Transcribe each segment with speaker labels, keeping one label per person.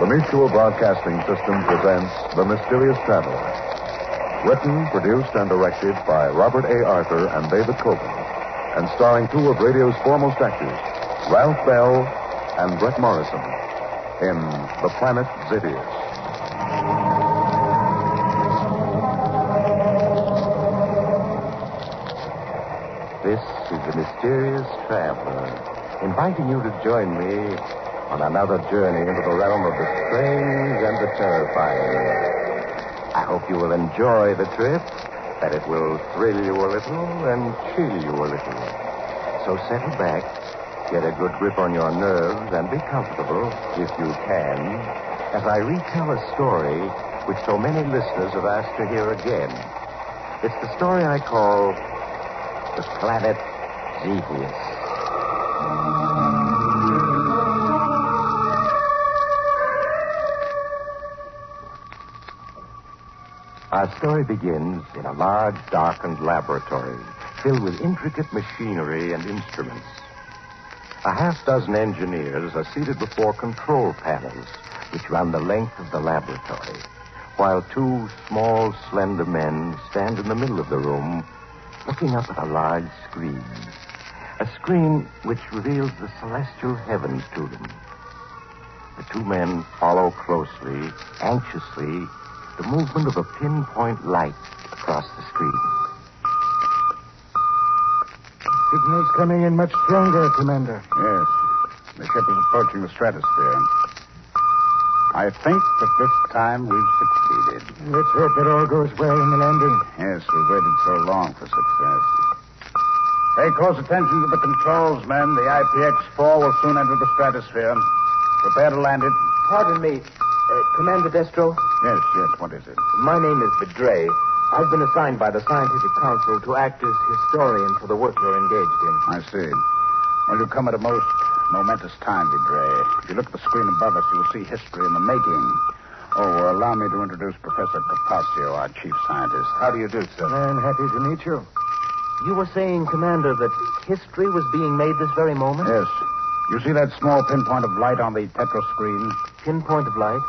Speaker 1: Mutual Broadcasting System presents The Mysterious Traveler. Written, produced, and directed by Robert A. Arthur and David Cogan, and starring two of radio's foremost actors, Ralph Bell and Brett Morrison, in The Planet Zevius.
Speaker 2: This is The Mysterious Traveler, inviting you to join me on another journey into the realm of the strange and the terrifying. I hope you will enjoy the trip, that it will thrill you a little and chill you a little. So settle back, get a good grip on your nerves, and be comfortable, if you can, as I retell a story which so many listeners have asked to hear again. It's the story I call The Planet Zevius. Our story begins in a large, darkened laboratory filled with intricate machinery and instruments. A half-dozen engineers are seated before control panels which run the length of the laboratory, while two small, slender men stand in the middle of the room looking up at a large screen. A screen which reveals the celestial heavens to them. The two men follow closely, anxiously, the movement of a pinpoint light across the screen.
Speaker 3: Signal's coming in much stronger, Commander.
Speaker 4: Yes. The ship is approaching the stratosphere. I think that this time we've succeeded.
Speaker 3: Let's hope it all goes well in the landing.
Speaker 4: Yes, we've waited so long for success. Pay close attention to the controls, men. The IPX-4 will soon enter the stratosphere. Prepare to land it.
Speaker 5: Pardon me, Commander Destro.
Speaker 4: Yes, what is it?
Speaker 5: My name is Vidray. I've been assigned by the Scientific Council to act as historian for the work you're engaged in.
Speaker 4: I see. Well, you come at a most momentous time, Vidray. If you look at the screen above us, you will see history in the making. Oh, allow me to introduce Professor Capaccio, our chief scientist.
Speaker 5: How do you do, sir?
Speaker 3: I'm happy to meet you.
Speaker 5: You were saying, Commander, that history was being made this very moment?
Speaker 4: Yes. You see that small pinpoint of light on the tetro screen?
Speaker 5: Pinpoint of light?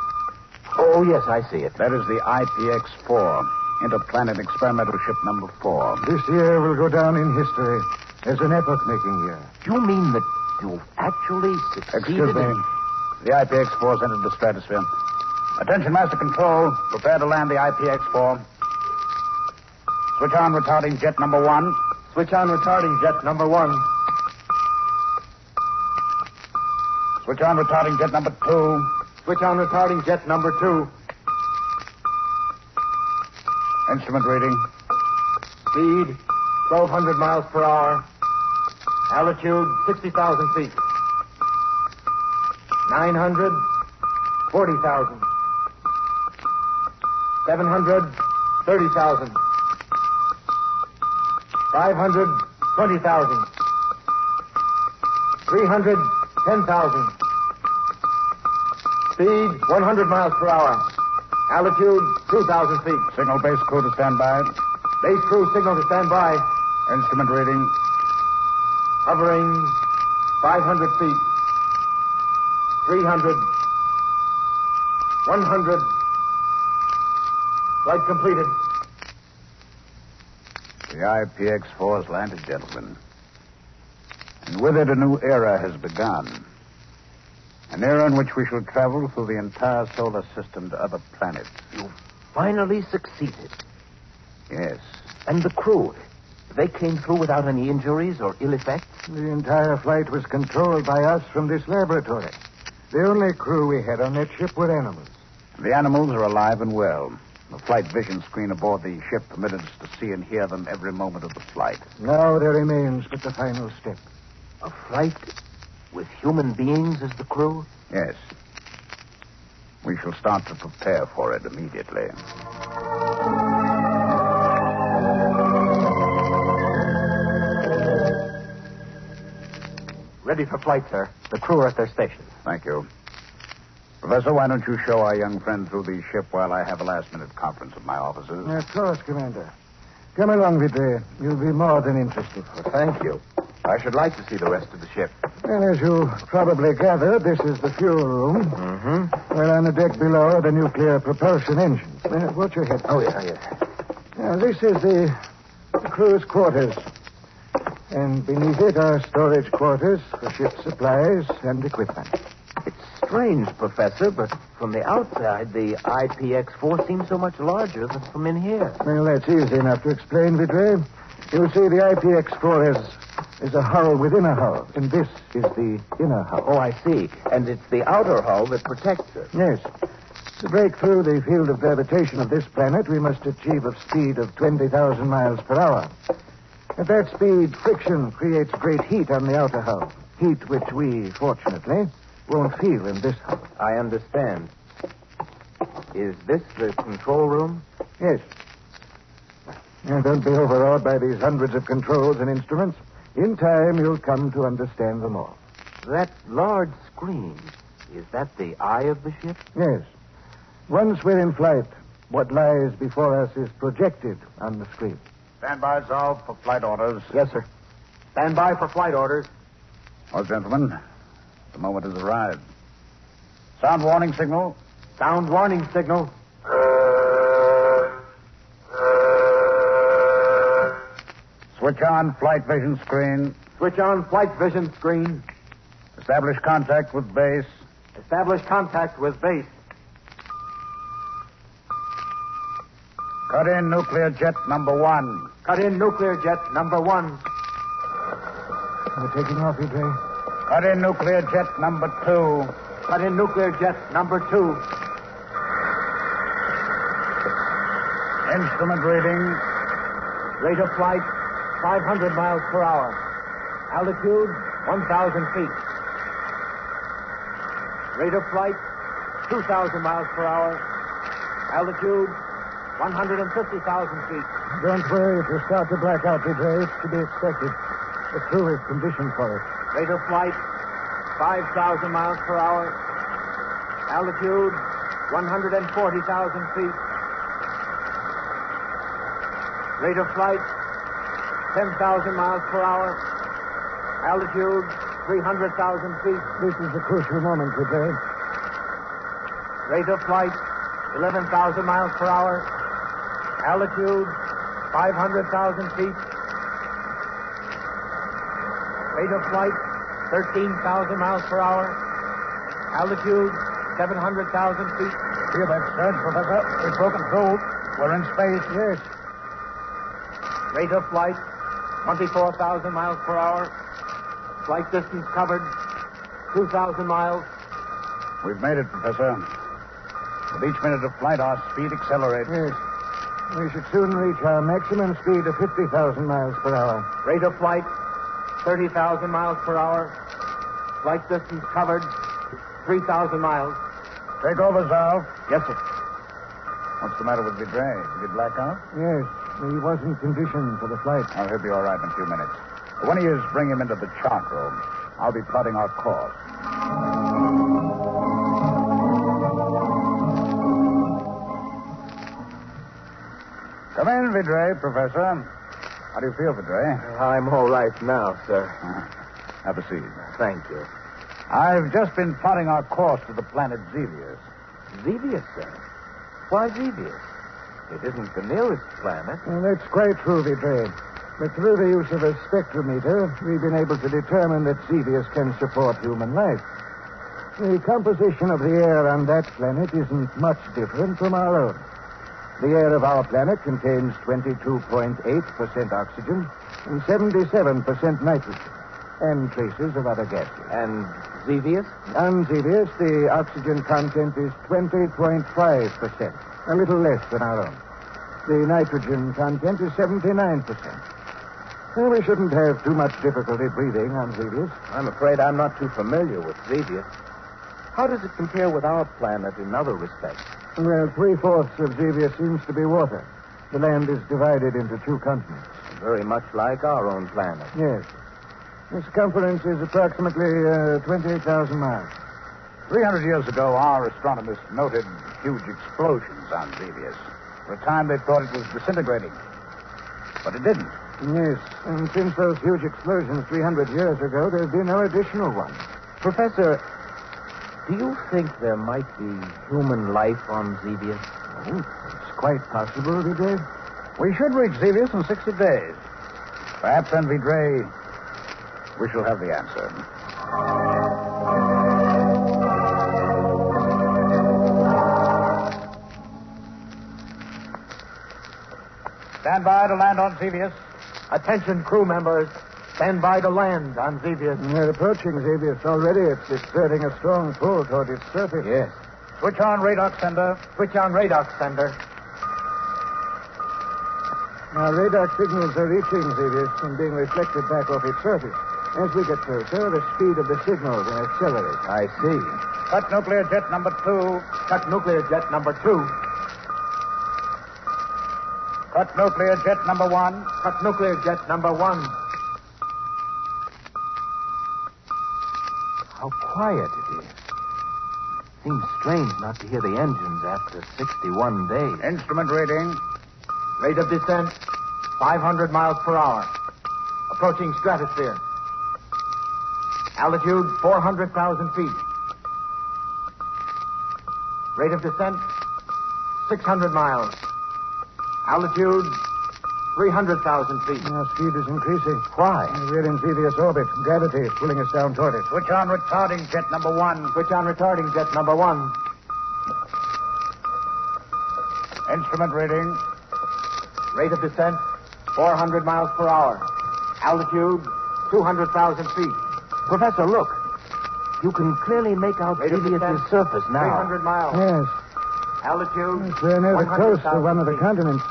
Speaker 5: Oh, yes, I see it.
Speaker 4: That is the IPX-4, Interplanet Experimental Ship number 4.
Speaker 3: This year will go down in history as an epoch-making year.
Speaker 5: Do you mean that you've actually succeeded?
Speaker 4: Excuse me. The IPX-4's entered the stratosphere. Attention, Master Control. Prepare to land the IPX-4. Switch on retarding jet number 1.
Speaker 5: Switch on retarding jet number 1.
Speaker 4: Switch on retarding jet number 2.
Speaker 5: Switch on retarding jet number 2.
Speaker 4: Instrument reading.
Speaker 5: Speed, 1,200 miles per hour. Altitude, 60,000 feet. 900, 40,000. 700, 30,000. 500, 20,000. 300, 10,000. Speed, 100 miles per hour. Altitude, 2,000 feet.
Speaker 4: Signal base crew to stand by.
Speaker 5: Base crew signal to stand by.
Speaker 4: Instrument reading.
Speaker 5: Hovering 500 feet. 300. 100. Flight completed.
Speaker 4: The IPX-4 has landed, gentlemen. And with it, a new era has begun. An era in which we shall travel through the entire solar system to other planets.
Speaker 5: You finally succeeded.
Speaker 4: Yes.
Speaker 5: And the crew, they came through without any injuries or ill effects?
Speaker 3: The entire flight was controlled by us from this laboratory. The only crew we had on that ship were animals.
Speaker 4: The animals are alive and well. The flight vision screen aboard the ship permitted us to see and hear them every moment of the flight.
Speaker 3: Now there remains but the final step.
Speaker 5: A flight with human beings as the crew?
Speaker 4: Yes. We shall start to prepare for it immediately.
Speaker 5: Ready for flight, sir. The crew are at their stations.
Speaker 4: Thank you. Professor, why don't you show our young friend through the ship while I have a last-minute conference with my officers?
Speaker 3: Of course, Commander. Come along, Vidray. You'll be more than interested.
Speaker 5: Well, thank you. I should like to see the rest of the ship.
Speaker 3: Well, as you probably gathered, this is the fuel room.
Speaker 5: Mm-hmm.
Speaker 3: Well, on the deck below are the nuclear propulsion engines. Watch your head.
Speaker 5: Oh, yeah.
Speaker 3: Now, this is the crew's quarters. And beneath it are storage quarters for ship supplies and equipment.
Speaker 5: It's strange, Professor, but from the outside, the IPX-4 seems so much larger than from in here.
Speaker 3: Well, that's easy enough to explain, Vidre. You'll see the IPX-4 is a hull within a hull, and this is the inner hull.
Speaker 5: Oh, I see. And it's the outer hull that protects it.
Speaker 3: Yes. To break through the field of gravitation of this planet, we must achieve a speed of 20,000 miles per hour. At that speed, friction creates great heat on the outer hull. Heat which we, fortunately, won't feel in this hull.
Speaker 5: I understand. Is this the control room?
Speaker 3: Yes. Now, don't be overawed by these hundreds of controls and instruments. In time, you'll come to understand them all.
Speaker 5: That large screen, is that the eye of the ship?
Speaker 3: Yes. Once we're in flight, what lies before us is projected on the screen.
Speaker 4: Stand by, Zal, for flight orders.
Speaker 5: Yes, sir. Stand by for flight orders.
Speaker 4: Oh, gentlemen, the moment has arrived. Sound warning signal.
Speaker 5: Sound warning signal.
Speaker 4: Switch on flight vision screen.
Speaker 5: Switch on flight vision screen.
Speaker 4: Establish contact with base.
Speaker 5: Establish contact with base.
Speaker 4: Cut in nuclear jet number 1.
Speaker 5: Cut in nuclear jet number 1.
Speaker 3: We're taking off, Vidre.
Speaker 4: Cut in nuclear jet number 2.
Speaker 5: Cut in nuclear jet number 2.
Speaker 4: Instrument reading.
Speaker 5: Rate of flight, 500 miles per hour. Altitude, 1,000 feet. Rate of flight, 2,000 miles per hour. Altitude, 150,000 feet.
Speaker 3: Don't worry if you start to black out, Vidre. It's to be expected. The crew is conditioned for it.
Speaker 5: Rate of flight, 5,000 miles per hour. Altitude, 140,000 feet. Rate of flight, 10,000 miles per hour. Altitude, 300,000 feet.
Speaker 3: This is the crucial moment, Vidre.
Speaker 5: Rate of flight, 11,000 miles per hour. Altitude, 500,000 feet. Rate of flight, 13,000 miles per hour. Altitude, 700,000 feet.
Speaker 4: Feel that surge, Professor? We've broken through. We're in space.
Speaker 3: Yes.
Speaker 5: Rate of flight, 24,000 miles per hour. Flight distance covered, 2,000 miles.
Speaker 4: We've made it, Professor. With each minute of flight, our speed accelerates.
Speaker 3: Yes. We should soon reach our maximum speed of 50,000 miles per hour.
Speaker 5: Rate of flight, 30,000 miles per hour. Flight distance covered, 3,000 miles.
Speaker 4: Take over, Zal.
Speaker 5: Yes, sir.
Speaker 4: What's the matter with Vidre? Did he black out?
Speaker 3: Yes. He wasn't conditioned for the flight.
Speaker 4: Oh, he'll be all right in a few minutes. When he is, bring him into the chart room. I'll be plotting our course. Come in, Vidre, Professor. How do you feel, Vidre?
Speaker 5: I'm all right now, sir.
Speaker 4: Have a seat.
Speaker 5: Thank you.
Speaker 4: I've just been plotting our course to the planet Zevius.
Speaker 5: Zevius, sir? Why Zevius? It isn't the nearest planet.
Speaker 3: Well, that's quite true, Vidre. But through the use of a spectrometer, we've been able to determine that Zevius can support human life. The composition of the air on that planet isn't much different from our own. The air of our planet contains 22.8% oxygen and 77% nitrogen, and traces of other gases.
Speaker 5: And Zevius?
Speaker 3: On Zevius, the oxygen content is 20.5%, a little less than our own. The nitrogen content is 79%. Well, we shouldn't have too much difficulty breathing on Zevius.
Speaker 5: I'm afraid I'm not too familiar with Zevius. How does it compare with our planet in other respects?
Speaker 3: Well, 3/4 of Zevius seems to be water. The land is divided into 2 continents.
Speaker 5: Very much like our own planet.
Speaker 3: Yes. The circumference is approximately 28,000 miles.
Speaker 4: 300 years ago, our astronomers noted huge explosions on Zevius. For a time, they thought it was disintegrating. But it didn't.
Speaker 3: Yes, and since those huge explosions 300 years ago, there have been no additional ones.
Speaker 5: Professor, do you think there might be human life on Zevius?
Speaker 3: Oh, it's quite possible, Vidre.
Speaker 4: We should reach Zevius in 60 days. Perhaps, then, Vidre, we shall have the answer. Stand by to land on Zevius.
Speaker 5: Attention, crew members. Stand by to land on Zevius.
Speaker 3: We're approaching Zevius already. It's exerting a strong pull toward its surface.
Speaker 5: Yes.
Speaker 4: Switch on radar sender.
Speaker 5: Switch on radar sender.
Speaker 3: Our radar signals are reaching Zevius and being reflected back off its surface. As we get closer, the speed of the signal will accelerate.
Speaker 5: I see.
Speaker 4: Cut nuclear jet number 2.
Speaker 5: Cut nuclear jet number 2.
Speaker 4: Cut nuclear jet number 1.
Speaker 5: Cut nuclear jet number 1. How quiet it is. Seems strange not to hear the engines after 61 days.
Speaker 4: Instrument reading.
Speaker 5: Rate of descent, 500 miles per hour. Approaching stratosphere. Altitude, 400,000 feet. Rate of descent, 600 miles. Altitude, 300,000 feet.
Speaker 3: Our speed is increasing.
Speaker 5: Why?
Speaker 3: We're in Zevius orbit. Gravity is pulling us down toward it.
Speaker 4: Switch on retarding jet number 1.
Speaker 5: Switch on retarding jet number 1.
Speaker 4: Instrument reading.
Speaker 5: Rate of descent, 400 miles per hour. Altitude, 200,000 feet. Professor, look. You can clearly make out Zevius' surface now. 300 miles.
Speaker 3: Yes.
Speaker 5: Altitude,
Speaker 3: Yes, we're near the coast of one of the continents.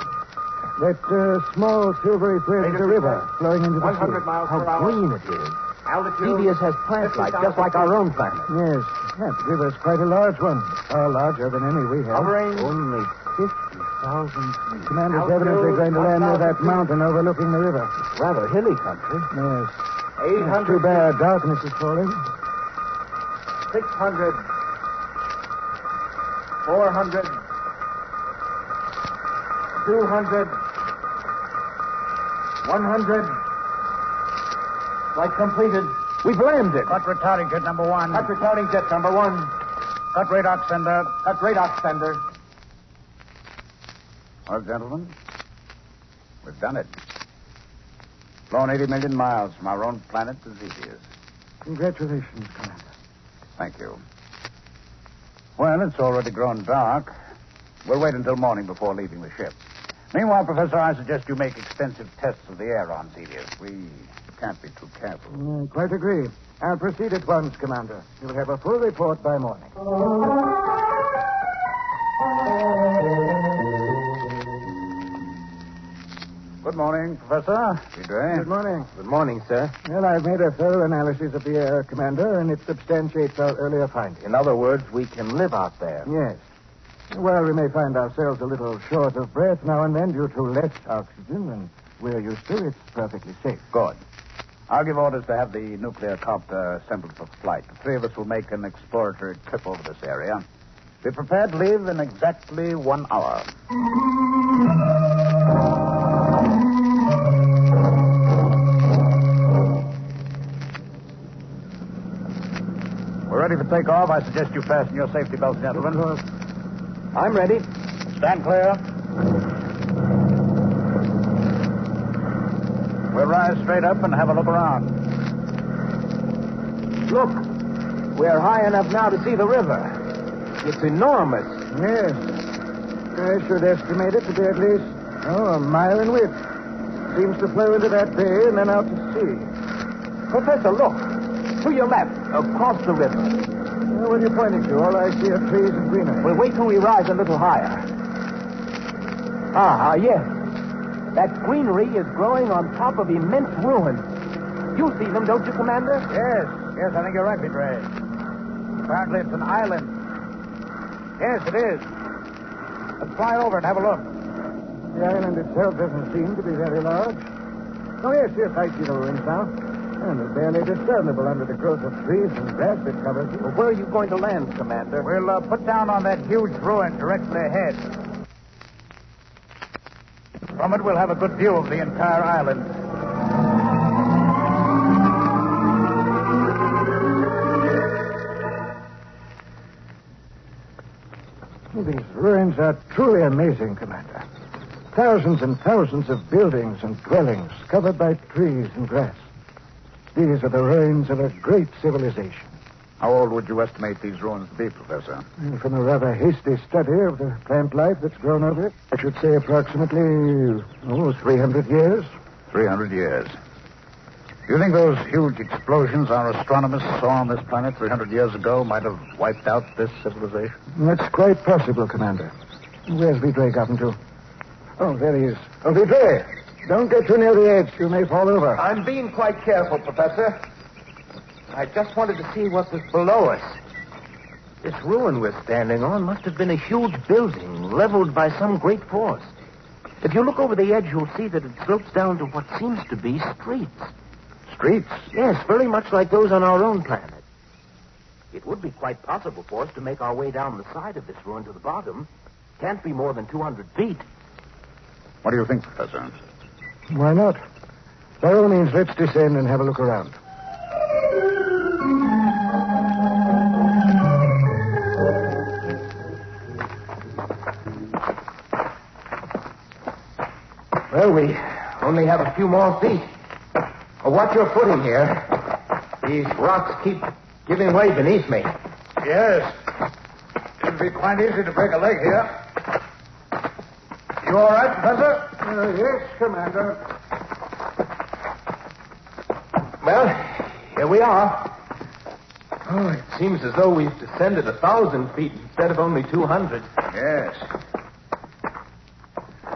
Speaker 3: That small silvery thread is a river flowing into the
Speaker 5: 100
Speaker 3: sea.
Speaker 5: miles
Speaker 3: How
Speaker 5: per hour.
Speaker 3: green it is.
Speaker 5: Altitude. Zevius has plant life, just like our own planet.
Speaker 3: Yes, that river's quite a large one. Far larger than any we have.
Speaker 5: Hovering only 50,000 feet.
Speaker 3: Commander's evidently going to land near that mountain overlooking the river.
Speaker 5: It's rather hilly country.
Speaker 3: Yes.
Speaker 5: 800.
Speaker 3: Too bad darkness is falling.
Speaker 5: 600. 400. 200. 100. Flight completed. We've landed.
Speaker 4: Cut retarding jet number 1.
Speaker 5: Cut retarding jet number 1.
Speaker 4: Cut radar sender.
Speaker 5: Cut radar sender.
Speaker 4: Well, gentlemen, we've done it. Flown 80 million miles from our own planet to Zevius.
Speaker 3: Congratulations, Commander.
Speaker 4: Thank you. Well, it's already grown dark. We'll wait until morning before leaving the ship. Meanwhile, Professor, I suggest you make extensive tests of the air on Zevius. We can't be too careful.
Speaker 3: Quite agree. I'll proceed at once, Commander. You'll have a full report by morning.
Speaker 4: Good morning, Professor.
Speaker 3: Good morning.
Speaker 5: Good morning, sir.
Speaker 3: Well, I've made a thorough analysis of the air, Commander, and it substantiates our earlier findings.
Speaker 5: In other words, we can live out there.
Speaker 3: Yes. Well, we may find ourselves a little short of breath now and then due to less oxygen than we're used to. It's perfectly safe.
Speaker 4: Good. I'll give orders to have the nuclear copter assembled for flight. The three of us will make an exploratory trip over this area. Be prepared to leave in exactly 1 hour. We're ready for takeoff. I suggest you fasten your safety belts, gentlemen.
Speaker 3: Of course.
Speaker 5: I'm ready.
Speaker 4: Stand clear. We'll rise straight up and have a look around.
Speaker 5: Look. We're high enough now to see the river. It's enormous.
Speaker 3: Yes. I should estimate it to be at least, a mile in width. Seems to flow into that bay and then out to sea.
Speaker 5: Professor, look. To your left, across the river.
Speaker 3: What are you pointing to? All I see are trees and greenery.
Speaker 5: We'll wait till we rise a little higher. Yes. That greenery is growing on top of immense ruins. You see them, don't you, Commander?
Speaker 4: Yes, I think you're right, Vidre. Apparently it's an island. Yes, it is. Let's fly over and have a look.
Speaker 3: The island itself doesn't seem to be very large. Oh, yes, I see the ruins now. And they're barely discernible under the growth of trees and grass that covers it.
Speaker 5: Well, where are you going to land, Commander?
Speaker 4: We'll put down on that huge ruin directly ahead. From it, we'll have a good view of the entire island.
Speaker 3: These ruins are truly amazing, Commander. Thousands and thousands of buildings and dwellings covered by trees and grass. These are the ruins of a great civilization.
Speaker 4: How old would you estimate these ruins to be, Professor?
Speaker 3: And from a rather hasty study of the plant life that's grown over it, I should say approximately, 300 years.
Speaker 4: 300 years. Do you think those huge explosions our astronomers saw on this planet 300 years ago might have wiped out this civilization?
Speaker 3: That's quite possible, Commander. Where's Vidre gotten to? Oh, there he is. Oh, Vidre, don't get too near the edge. You may fall over.
Speaker 5: I'm being quite careful, Professor. I just wanted to see what was below us. This ruin we're standing on must have been a huge building leveled by some great force. If you look over the edge, you'll see that it slopes down to what seems to be streets.
Speaker 4: Streets?
Speaker 5: Yes, very much like those on our own planet. It would be quite possible for us to make our way down the side of this ruin to the bottom. Can't be more than 200 feet.
Speaker 4: What do you think, Professor?
Speaker 3: Why not? By all means, let's descend and have a look around.
Speaker 5: Well, we only have a few more feet. Watch your footing here. These rocks keep giving way beneath me.
Speaker 4: Yes. It'd be quite easy to break a leg here. You all right, Professor?
Speaker 3: Yes, Commander.
Speaker 5: Well, here we are. Oh, it seems as though we've descended 1,000 feet instead of only 200.
Speaker 4: Yes.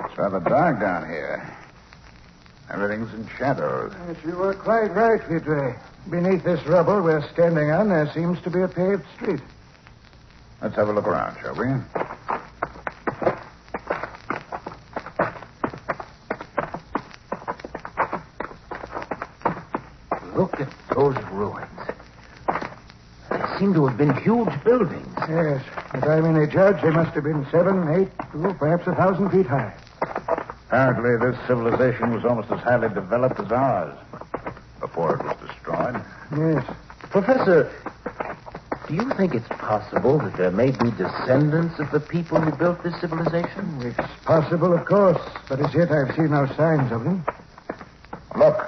Speaker 4: It's rather dark down here. Everything's in shadows.
Speaker 3: Yes, you were quite right, Vidre. Beneath this rubble we're standing on, there seems to be a paved street.
Speaker 4: Let's have a look around, shall we?
Speaker 5: Look at those ruins. They seem to have been huge buildings.
Speaker 3: Yes, if I'm any judge, they must have been 7, 8, perhaps 1,000 feet high.
Speaker 4: Apparently, this civilization was almost as highly developed as ours before it was destroyed.
Speaker 3: Yes.
Speaker 5: Professor, do you think it's possible that there may be descendants of the people who built this civilization?
Speaker 3: It's possible, of course, but as yet I've seen no signs of them.
Speaker 4: Look,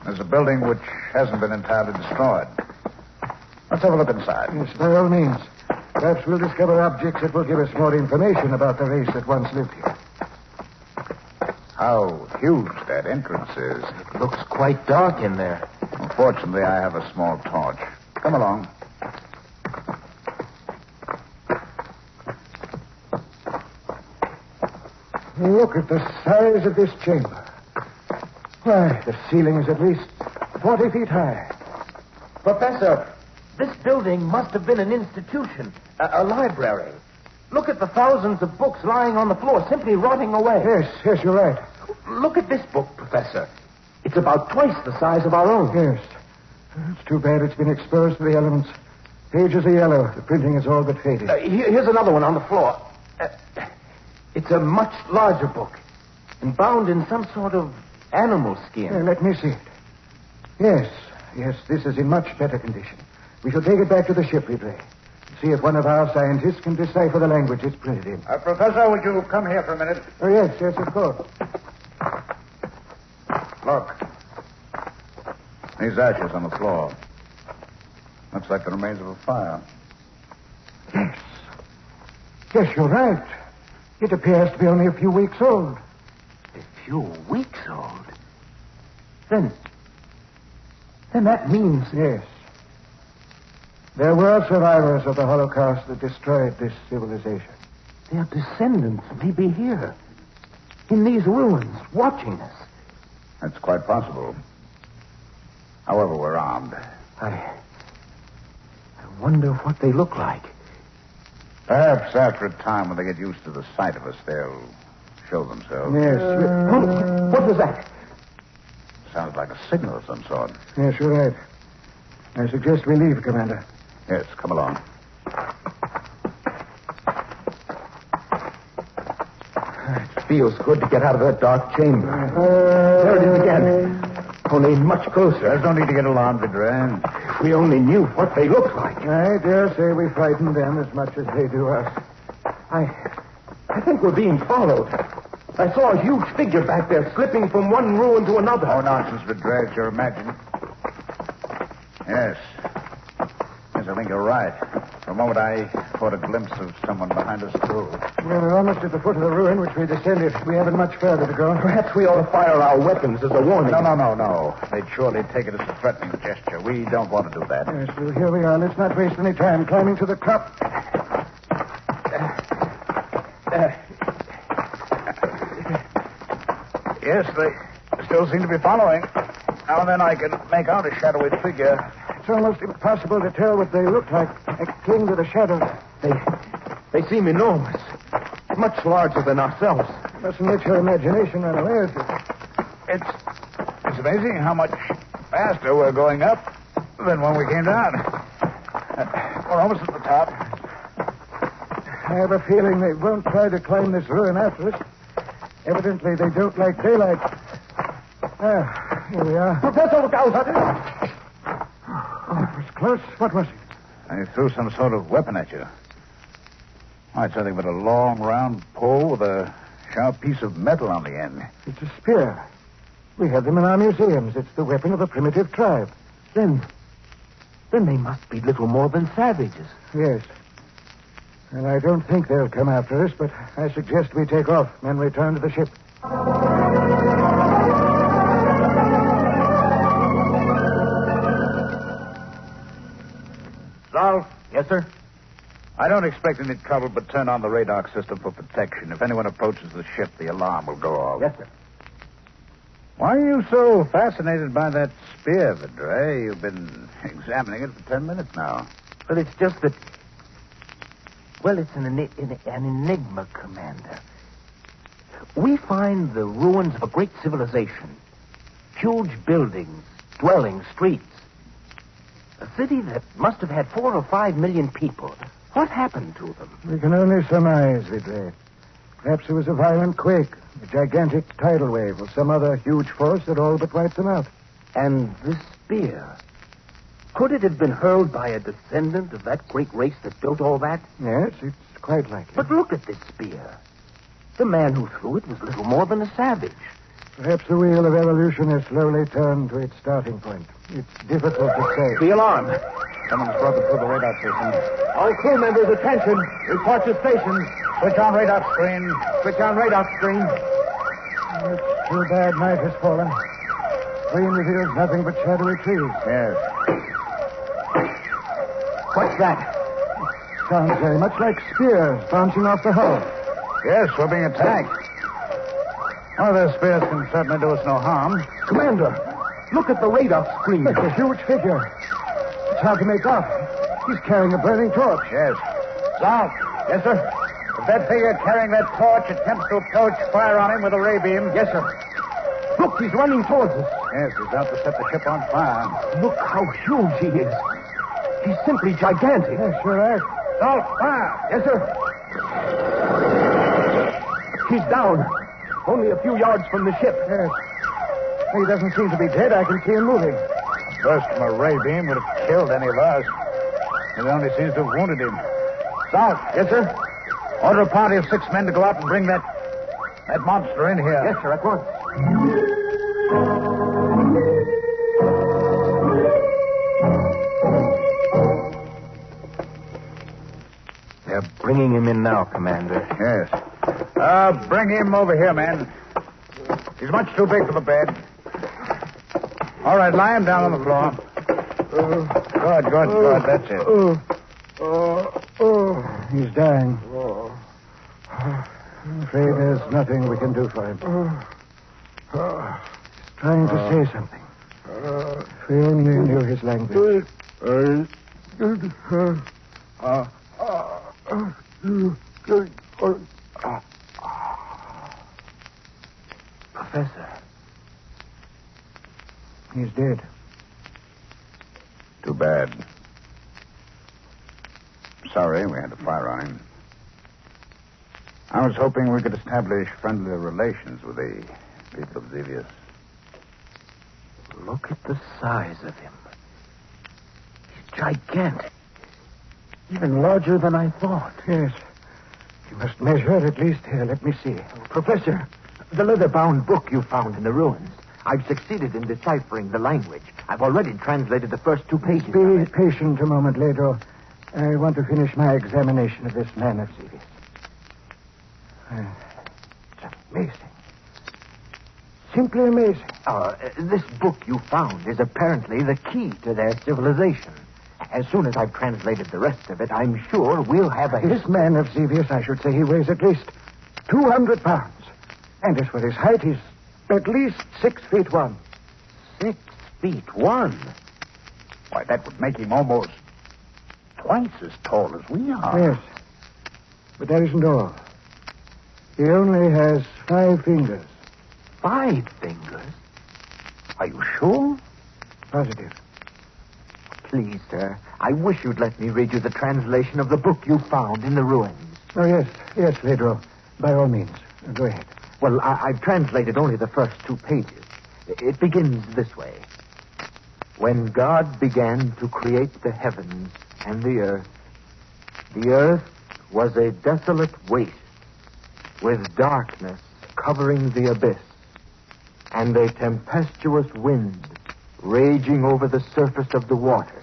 Speaker 4: there's a building which hasn't been entirely destroyed. Let's have a look inside.
Speaker 3: Yes, by all means. Perhaps we'll discover objects that will give us more information about the race that once lived here.
Speaker 4: How huge that entrance is.
Speaker 5: It looks quite dark in there.
Speaker 4: Unfortunately, I have a small torch. Come along.
Speaker 3: Look at the size of this chamber. Why, the ceiling is at least 40 feet high.
Speaker 5: Professor, this building must have been an institution, a library. Look at the thousands of books lying on the floor, simply rotting away.
Speaker 3: Yes, you're right.
Speaker 5: Look at this book, Professor. It's about twice the size of our own.
Speaker 3: Yes. It's too bad it's been exposed to the elements. Pages are yellow. The printing is all but faded.
Speaker 5: Here's another one on the floor. It's a much larger book and bound in some sort of animal skin.
Speaker 3: Let me see it. Yes, this is in much better condition. We shall take it back to the ship, Vidre. See if one of our scientists can decipher the language it's printed in.
Speaker 4: Professor, would you come here for a minute?
Speaker 3: Oh, yes, of course.
Speaker 4: Look. These ashes on the floor. Looks like the remains of a fire.
Speaker 3: Yes, you're right. It appears to be only a few weeks old.
Speaker 5: A few weeks old? Then that means...
Speaker 3: Yes. There were survivors of the Holocaust that destroyed this civilization.
Speaker 5: Their descendants may be here, in these ruins, watching us.
Speaker 4: That's quite possible. However, we're armed.
Speaker 5: I wonder what they look like.
Speaker 4: Perhaps after a time when they get used to the sight of us, they'll show themselves.
Speaker 3: Yes.
Speaker 5: What was that?
Speaker 4: Sounds like a signal of some sort.
Speaker 3: Yes, you're right. I suggest we leave, Commander.
Speaker 4: Yes, come along.
Speaker 5: feels good to get out of that dark chamber. There it is again. Only much closer.
Speaker 4: There's no need to get alarmed, Vidra.
Speaker 5: If we only knew what they look like.
Speaker 3: I dare say we frighten them as much as they do us.
Speaker 5: I think we're being followed. I saw a huge figure back there slipping from one ruin to another.
Speaker 4: Oh, nonsense, Vidra. It's your imagining. Yes. Yes, I think you're right. For a moment, I caught a glimpse of someone behind us, too.
Speaker 3: Well, we're almost at the foot of the ruin which we descended. We haven't much further to go.
Speaker 5: Perhaps we ought to fire our weapons as a warning.
Speaker 4: No. They'd surely take it as a threatening gesture. We don't want to do that.
Speaker 3: Yes, well, here we are. Let's not waste any time climbing to the top.
Speaker 4: Yes, they still seem to be following. Now and then I can make out a shadowy figure.
Speaker 3: It's almost impossible to tell what they look like. They cling to the shadows.
Speaker 5: They seem enormous. Much larger than ourselves.
Speaker 3: Mustn't let your imagination run away with you.
Speaker 4: It's amazing how much faster we're going up than when we came down. We're almost at the top.
Speaker 3: I have a feeling they won't try to climb this ruin after us. Evidently, they don't like daylight. Here we are.
Speaker 5: Professor, look out!
Speaker 3: That was close. What was it?
Speaker 4: I threw some sort of weapon at you. Oh, it's nothing but a long, round pole with a sharp piece of metal on the end.
Speaker 3: It's a spear. We have them in our museums. It's the weapon of a primitive tribe.
Speaker 5: Then they must be little more than savages.
Speaker 3: Yes. And I don't think they'll come after us, but I suggest we take off and return to the ship.
Speaker 4: Ralph?
Speaker 5: Yes, sir?
Speaker 4: I don't expect any trouble, but turn on the radar system for protection. If anyone approaches the ship, the alarm will go off.
Speaker 5: Yes, sir.
Speaker 4: Why are you so fascinated by that spear, Vidra? You've been examining it for 10 minutes now.
Speaker 5: But it's just that... Well, it's an enigma, Commander. We find the ruins of a great civilization. Huge buildings, dwellings, streets. A city that must have had 4 or 5 million people. What happened to them?
Speaker 3: We can only surmise, Vidre. Perhaps it was a violent quake, a gigantic tidal wave, or some other huge force that all but wiped them out.
Speaker 5: And this spear... Could it have been hurled by a descendant of that great race that built all that?
Speaker 3: Yes, it's quite likely.
Speaker 5: But look at this spear. The man who threw it was little more than a savage.
Speaker 3: Perhaps the wheel of evolution has slowly turned to its starting point. It's difficult to say.
Speaker 5: The alarm.
Speaker 4: Someone's broken through the radar system.
Speaker 5: All crew members, attention. Report to stations.
Speaker 4: Switch on radar screen.
Speaker 5: Switch on radar screen.
Speaker 3: It's too bad night has fallen. Screen reveals nothing but shadowy trees.
Speaker 4: Yes.
Speaker 5: What's that?
Speaker 3: Sounds very much like spears bouncing off the hull.
Speaker 4: Yes, we're being attacked. One of those spears can certainly do us no harm.
Speaker 5: Commander, look at the radar screen.
Speaker 3: It's a huge figure. It's hard to make out. He's carrying a burning torch.
Speaker 4: Yes. South.
Speaker 5: Yes, sir.
Speaker 4: If that figure carrying that torch attempts to approach, fire on him with a ray beam.
Speaker 5: Yes, sir. Look, he's running towards us.
Speaker 4: Yes, he's out to set the ship on fire.
Speaker 5: Look how huge he is. He's simply gigantic.
Speaker 3: Yes, sure is.
Speaker 4: South, fire.
Speaker 5: Yes, sir. He's down. Only a few yards from the ship.
Speaker 3: Yes. He doesn't seem to be dead. I can see him moving.
Speaker 4: A burst from a ray beam would have killed any of us. It only seems to have wounded him. South.
Speaker 5: Yes, sir.
Speaker 4: Order a party of 6 men to go out and bring that monster in here.
Speaker 5: Yes, sir, at once. They're bringing him in now, Commander.
Speaker 4: Yes. Bring him over here, man. He's much too big for the bed. All right, lie him down on the floor. Good. That's it.
Speaker 3: He's dying. I'm afraid there's nothing we can do for him. He's trying to say something. If we only knew his language.
Speaker 5: Professor.
Speaker 3: He's dead.
Speaker 4: Too bad. Sorry we had to fire on him. I was hoping we could establish friendly relations with the people of Zevius.
Speaker 5: Look at the size of him. He's gigantic. Even larger than I thought.
Speaker 3: Yes. You must measure at least here. Let me see.
Speaker 5: Professor, the leather-bound book you found in the ruins. I've succeeded in deciphering the language. I've already translated the first 2 pages.
Speaker 3: Be patient a moment, Ledro. I want to finish my examination of this man of Zevius. It's amazing. Simply amazing.
Speaker 5: This book you found is apparently the key to their civilization. As soon as I've translated the rest of it, I'm sure we'll have a...
Speaker 3: This man of Zevius, I should say he weighs at least 200 pounds. And as for his height, he's at least 6 feet 1.
Speaker 5: 6 feet 1?
Speaker 4: Why, that would make him almost twice as tall as we are.
Speaker 3: Yes. But that isn't all. He only has 5 fingers.
Speaker 5: 5 fingers?
Speaker 4: Are you sure?
Speaker 3: Positive.
Speaker 5: Please, sir, I wish you'd let me read you the translation of the book you found in the ruins.
Speaker 3: Oh, yes, Ledro. By all means. Go ahead.
Speaker 5: Well, I've translated only the first 2 pages. It begins this way. When God began to create the heavens and the earth was a desolate waste, with darkness covering the abyss, and a tempestuous wind raging over the surface of the waters.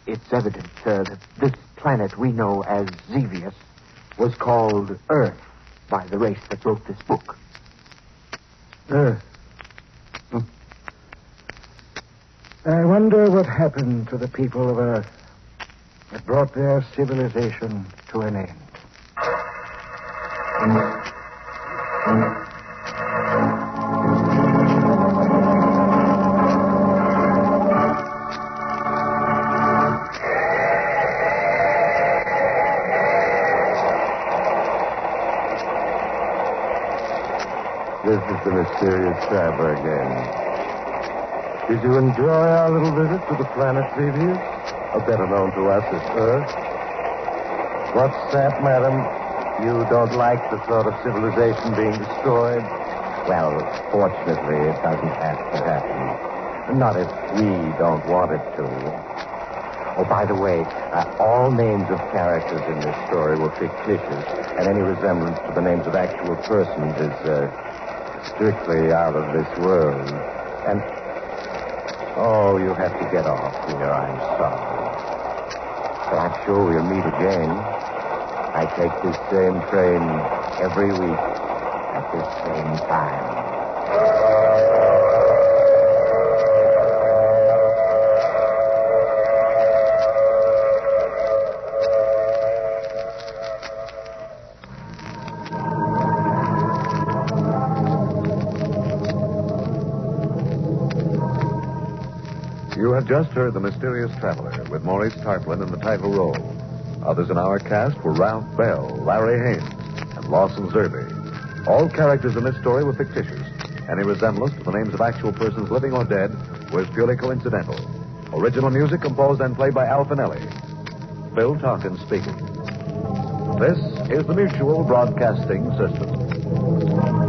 Speaker 5: It's evident, sir, that this planet we know as Zevius was called Earth by the race that wrote this book.
Speaker 3: Earth. I wonder what happened to the people of Earth that brought their civilization to an end.
Speaker 2: This is the mysterious traveler again. Did you enjoy our little visit to the planet Zevius, or better known to us as Earth? What's that, madam? You don't like the sort of civilization being destroyed? Well, fortunately, it doesn't have to happen. Not if we don't want it to. Oh, by the way, all names of characters in this story were fictitious, and any resemblance to the names of actual persons is strictly out of this world. And, oh, you have to get off here. I'm sorry. But I'm sure we'll meet again. I take this same train every week at this same time.
Speaker 1: You have just heard The Mysterious Traveler with Maurice Tarplin in the title role. Others in our cast were Ralph Bell, Larry Haynes, and Lawson Zerby. All characters in this story were fictitious. Any resemblance to the names of actual persons living or dead was purely coincidental. Original music composed and played by Al Finelli. Bill Tompkins speaking. This is the Mutual Broadcasting System.